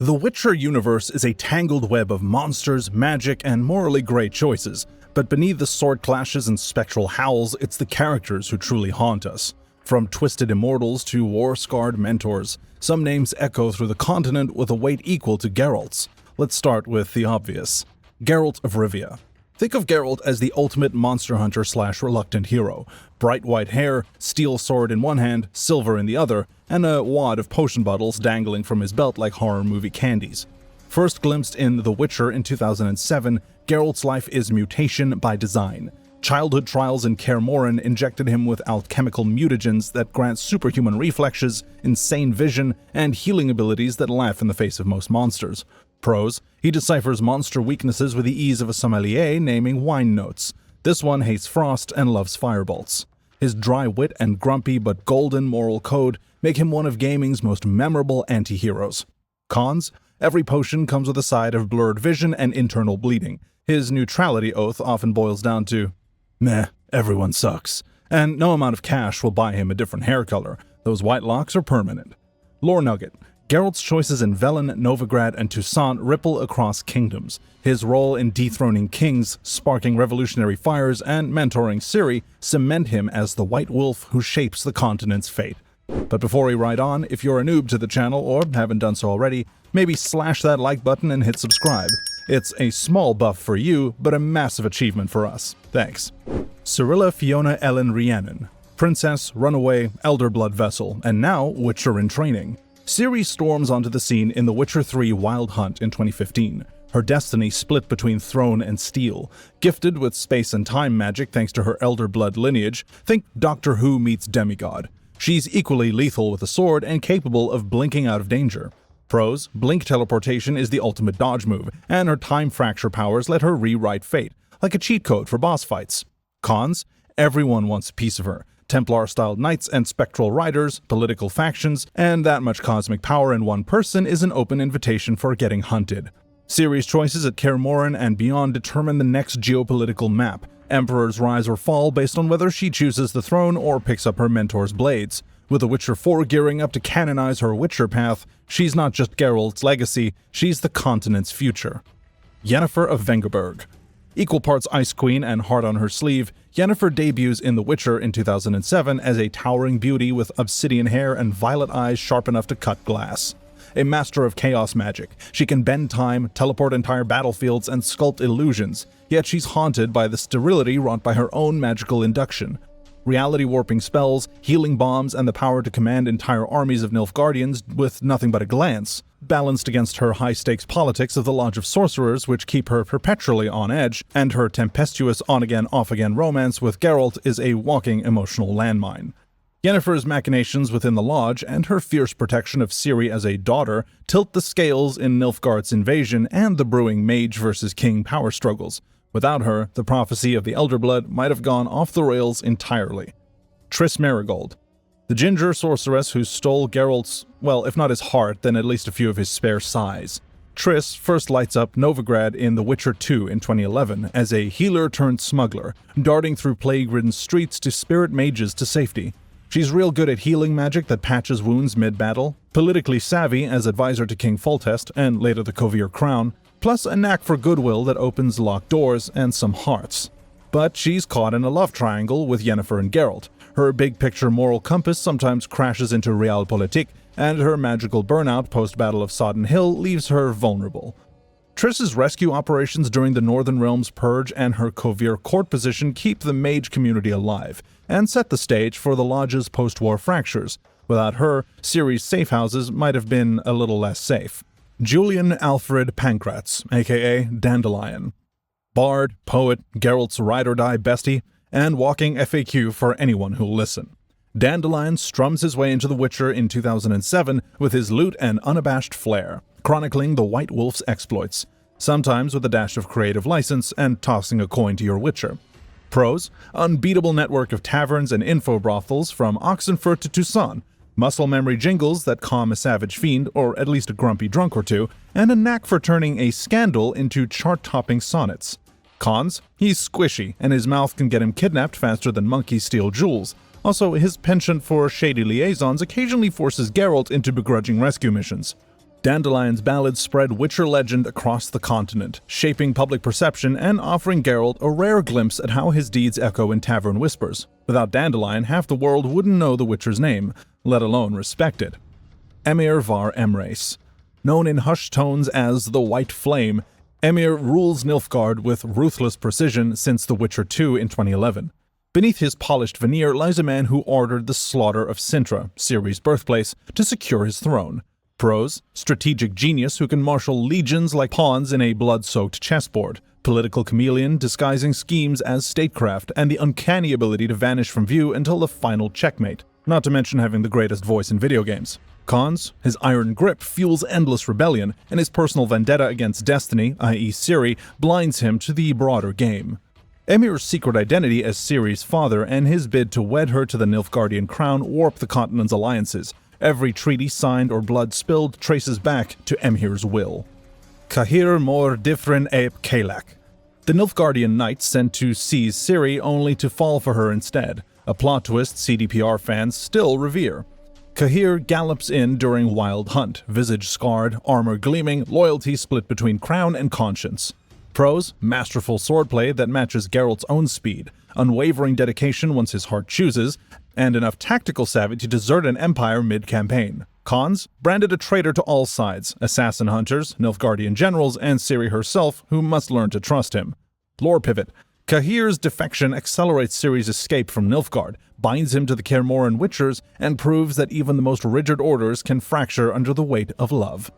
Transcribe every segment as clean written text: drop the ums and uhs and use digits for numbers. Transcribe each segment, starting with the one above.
The Witcher universe is a tangled web of monsters, magic, and morally gray choices, but beneath the sword clashes and spectral howls, it's the characters who truly haunt us. From twisted immortals to war-scarred mentors, some names echo through the continent with a weight equal to Geralt's. Let's start with the obvious. Geralt of Rivia. Think of Geralt as the ultimate monster hunter / reluctant hero. Bright white hair, steel sword in one hand, silver in the other, and a wad of potion bottles dangling from his belt like horror movie candies. First glimpsed in The Witcher in 2007, Geralt's life is mutation by design. Childhood trials in Cahir Mawr injected him with alchemical mutagens that grant superhuman reflexes, insane vision, and healing abilities that laugh in the face of most monsters. Pros: he deciphers monster weaknesses with the ease of a sommelier naming wine notes. This one hates frost and loves firebolts. His dry wit and grumpy but golden moral code make him one of gaming's most memorable anti-heroes. Cons: every potion comes with a side of blurred vision and internal bleeding. His neutrality oath often boils down to, meh, everyone sucks, and no amount of cash will buy him a different hair color. Those white locks are permanent. Lore nugget: Geralt's choices in Velen, Novigrad, and Toussaint ripple across kingdoms. His role in dethroning kings, sparking revolutionary fires, and mentoring Ciri cement him as the White Wolf who shapes the continent's fate. But before we ride on, if you're a noob to the channel or haven't done so already, maybe slash that like button and hit subscribe. It's a small buff for you, but a massive achievement for us. Thanks. Cirilla Fiona Elen Riannon. Princess, runaway, elder blood vessel, and now Witcher in training. Ciri storms onto the scene in The Witcher 3 Wild Hunt in 2015. Her destiny split between throne and steel. Gifted with space and time magic thanks to her elder blood lineage, think Doctor Who meets demigod. She's equally lethal with a sword and capable of blinking out of danger. Pros: blink teleportation is the ultimate dodge move, and her time fracture powers let her rewrite fate, like a cheat code for boss fights. Cons: everyone wants a piece of her. Templar-styled knights and spectral riders, political factions, and that much cosmic power in one person is an open invitation for getting hunted. Ciri's choices at Cahir Mawr and beyond determine the next geopolitical map. Emperors rise or fall based on whether she chooses the throne or picks up her mentor's blades. With The Witcher 4 gearing up to canonize her Witcher path, she's not just Geralt's legacy, she's the continent's future. Yennefer of Vengerberg. Equal parts Ice Queen and heart on her sleeve, Yennefer debuts in The Witcher in 2007 as a towering beauty with obsidian hair and violet eyes sharp enough to cut glass. A master of chaos magic, she can bend time, teleport entire battlefields, and sculpt illusions, yet she's haunted by the sterility wrought by her own magical induction. Reality-warping spells, healing bombs, and the power to command entire armies of Nilfgaardians with nothing but a glance, balanced against her high-stakes politics of the Lodge of Sorcerers which keep her perpetually on edge, and her tempestuous on-again, off-again romance with Geralt is a walking emotional landmine. Yennefer's machinations within the Lodge and her fierce protection of Ciri as a daughter tilt the scales in Nilfgaard's invasion and the brewing mage versus king power struggles. Without her, the prophecy of the Elder Blood might have gone off the rails entirely. Triss Merigold. The ginger sorceress who stole Geralt's, well, if not his heart, then at least a few of his spare sighs. Triss first lights up Novigrad in The Witcher 2 in 2011 as a healer-turned-smuggler, darting through plague-ridden streets to spirit mages to safety. She's real good at healing magic that patches wounds mid-battle, politically savvy as advisor to King Foltest and later the Cahir Crown, plus a knack for goodwill that opens locked doors and some hearts. But she's caught in a love triangle with Yennefer and Geralt. Her big-picture moral compass sometimes crashes into realpolitik, and her magical burnout post-Battle of Sodden Hill leaves her vulnerable. Triss's rescue operations during the Northern Realms Purge and her Cahir court position keep the mage community alive, and set the stage for the Lodge's post-war fractures. Without her, Ciri's safe houses might have been a little less safe. Julian Alfred Pankratz, aka Dandelion. Bard, poet, Geralt's ride-or-die bestie, and walking FAQ for anyone who'll listen. Dandelion strums his way into The Witcher in 2007 with his lute and unabashed flair, chronicling the White Wolf's exploits, sometimes with a dash of creative license and tossing a coin to your Witcher. Pros: unbeatable network of taverns and info brothels from Oxenfurt to Toussaint, muscle memory jingles that calm a savage fiend or at least a grumpy drunk or two, and a knack for turning a scandal into chart-topping sonnets. Cons: he's squishy, and his mouth can get him kidnapped faster than monkeys steal jewels. Also, his penchant for shady liaisons occasionally forces Geralt into begrudging rescue missions. Dandelion's ballads spread Witcher legend across the continent, shaping public perception and offering Geralt a rare glimpse at how his deeds echo in tavern whispers. Without Dandelion, half the world wouldn't know the Witcher's name, let alone respect it. Emhyr var Emreis. Known in hushed tones as the White Flame, Emhyr rules Nilfgaard with ruthless precision since The Witcher 2 in 2011. Beneath his polished veneer lies a man who ordered the slaughter of Cintra, Ciri's birthplace, to secure his throne. Pros: strategic genius who can marshal legions like pawns in a blood-soaked chessboard, political chameleon disguising schemes as statecraft, and the uncanny ability to vanish from view until the final checkmate, not to mention having the greatest voice in video games. Cons: his iron grip fuels endless rebellion, and his personal vendetta against destiny, i.e. Ciri, blinds him to the broader game. Emhyr's secret identity as Ciri's father and his bid to wed her to the Nilfgaardian crown warp the continent's alliances. Every treaty signed or blood spilled traces back to Emhyr's will. Cahir Mawr Dyffryn ep Ceallach. The Nilfgaardian knight sent to seize Ciri only to fall for her instead, a plot twist CDPR fans still revere. Cahir gallops in during Wild Hunt, visage scarred, armor gleaming, loyalty split between crown and conscience. Pros: masterful swordplay that matches Geralt's own speed, unwavering dedication once his heart chooses, and enough tactical savvy to desert an empire mid-campaign. Cons: branded a traitor to all sides, assassin hunters, Nilfgaardian generals, and Ciri herself, who must learn to trust him. Lore pivot: Cahir's defection accelerates Ciri's escape from Nilfgaard, binds him to the Cahir Mawr Witchers, and proves that even the most rigid orders can fracture under the weight of love.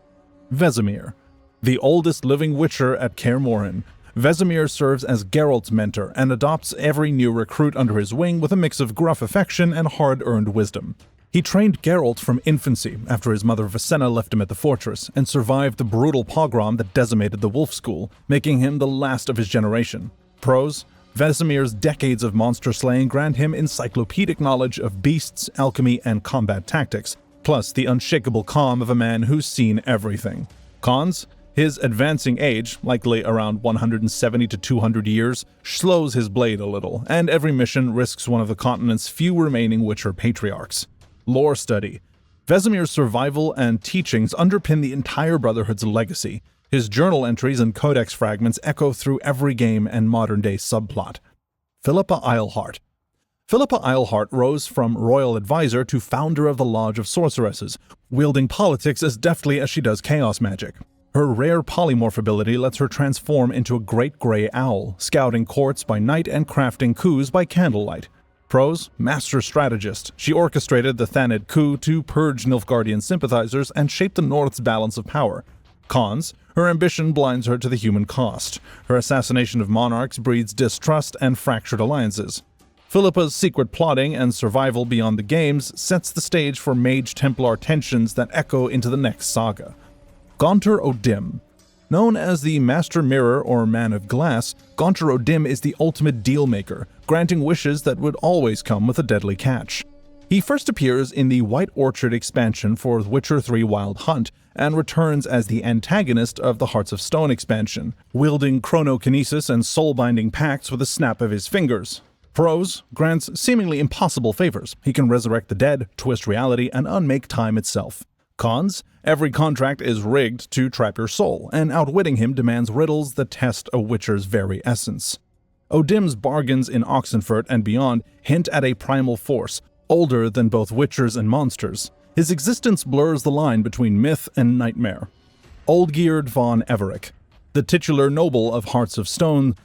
Vesemir. The oldest living Witcher at Cahir Mawr, Vesemir serves as Geralt's mentor and adopts every new recruit under his wing with a mix of gruff affection and hard-earned wisdom. He trained Geralt from infancy after his mother Visenna left him at the fortress and survived the brutal pogrom that decimated the Wolf School, making him the last of his generation. Pros: Vesemir's decades of monster slaying grant him encyclopedic knowledge of beasts, alchemy, and combat tactics, plus the unshakable calm of a man who's seen everything. Cons: his advancing age, likely around 170 to 200 years, slows his blade a little, and every mission risks one of the continent's few remaining Witcher patriarchs. Lore study: Vesemir's survival and teachings underpin the entire Brotherhood's legacy. His journal entries and codex fragments echo through every game and modern-day subplot. Philippa Eilhart. Philippa Eilhart rose from royal advisor to founder of the Lodge of Sorceresses, wielding politics as deftly as she does chaos magic. Her rare polymorph ability lets her transform into a great gray owl, scouting courts by night and crafting coups by candlelight. Pros: master strategist. She orchestrated the Thanedd coup to purge Nilfgaardian sympathizers and shape the North's balance of power. Cons: her ambition blinds her to the human cost. Her assassination of monarchs breeds distrust and fractured alliances. Philippa's secret plotting and survival beyond the games sets the stage for Mage Templar tensions that echo into the next saga. Gaunter O'Dimm. Known as the Master Mirror or Man of Glass, Gaunter O'Dimm is the ultimate deal-maker, granting wishes that would always come with a deadly catch. He first appears in the White Orchard expansion for Witcher 3 Wild Hunt, and returns as the antagonist of the Hearts of Stone expansion, wielding chronokinesis and soul-binding pacts with a snap of his fingers. Pros: grants seemingly impossible favors. He can resurrect the dead, twist reality, and unmake time itself. Cons: every contract is rigged to trap your soul, and outwitting him demands riddles that test a Witcher's very essence. O'Dimm's bargains in Oxenfurt and beyond hint at a primal force, older than both Witchers and monsters. His existence blurs the line between myth and nightmare. Olgierd von Everec. The titular noble of Hearts of Stone,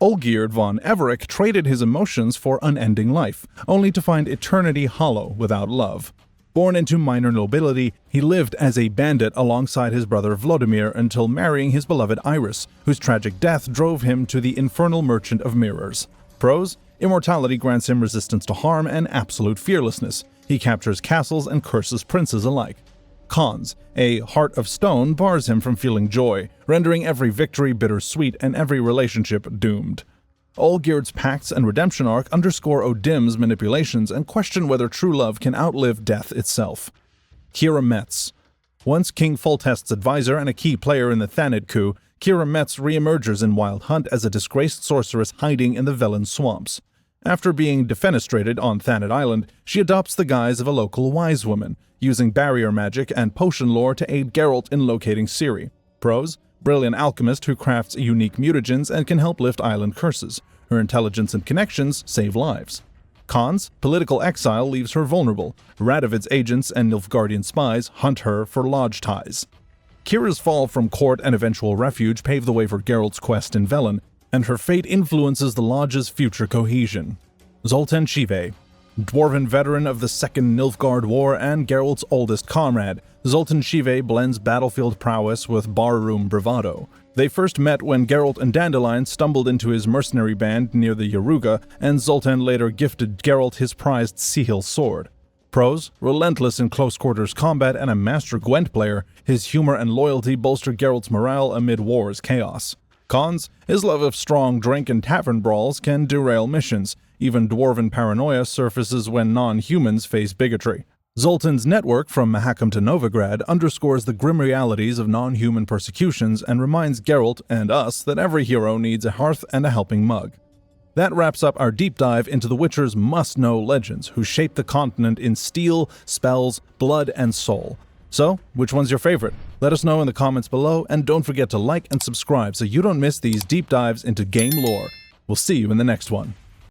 Olgierd von Everec traded his emotions for unending life, only to find eternity hollow without love. Born into minor nobility, he lived as a bandit alongside his brother Vladimir until marrying his beloved Iris, whose tragic death drove him to the infernal merchant of mirrors. Pros: immortality grants him resistance to harm and absolute fearlessness. He captures castles and curses princes alike. Cons: a heart of stone bars him from feeling joy, rendering every victory bittersweet and every relationship doomed. Olgierd's pacts and redemption arc underscore O'Dimm's manipulations and question whether true love can outlive death itself. Keira Metz. Once King Foltest's advisor and a key player in the Thanedd coup, Keira Metz reemerges in Wild Hunt as a disgraced sorceress hiding in the Velen swamps. After being defenestrated on Thanet Island, she adopts the guise of a local wise woman, using barrier magic and potion lore to aid Geralt in locating Ciri. Pros: brilliant alchemist who crafts unique mutagens and can help lift island curses. Her intelligence and connections save lives. Cons: political exile leaves her vulnerable. Radovid's agents and Nilfgaardian spies hunt her for lodge ties. Keira's fall from court and eventual refuge paved the way for Geralt's quest in Velen, and her fate influences the Lodge's future cohesion. Zoltan Chivay. Dwarven veteran of the Second Nilfgaard War and Geralt's oldest comrade, Zoltan Chivay blends battlefield prowess with barroom bravado. They first met when Geralt and Dandelion stumbled into his mercenary band near the Yaruga, and Zoltan later gifted Geralt his prized Seahill sword. Pros: relentless in close-quarters combat and a master Gwent player, his humor and loyalty bolster Geralt's morale amid war's chaos. Cons: his love of strong drink and tavern brawls can derail missions. Even dwarven paranoia surfaces when non-humans face bigotry. Zoltan's network from Mahakam to Novigrad underscores the grim realities of non-human persecutions and reminds Geralt and us that every hero needs a hearth and a helping mug. That wraps up our deep dive into The Witcher's must-know legends who shaped the continent in steel, spells, blood, and soul. So, which one's your favorite? Let us know in the comments below, and don't forget to like and subscribe so you don't miss these deep dives into game lore. We'll see you in the next one.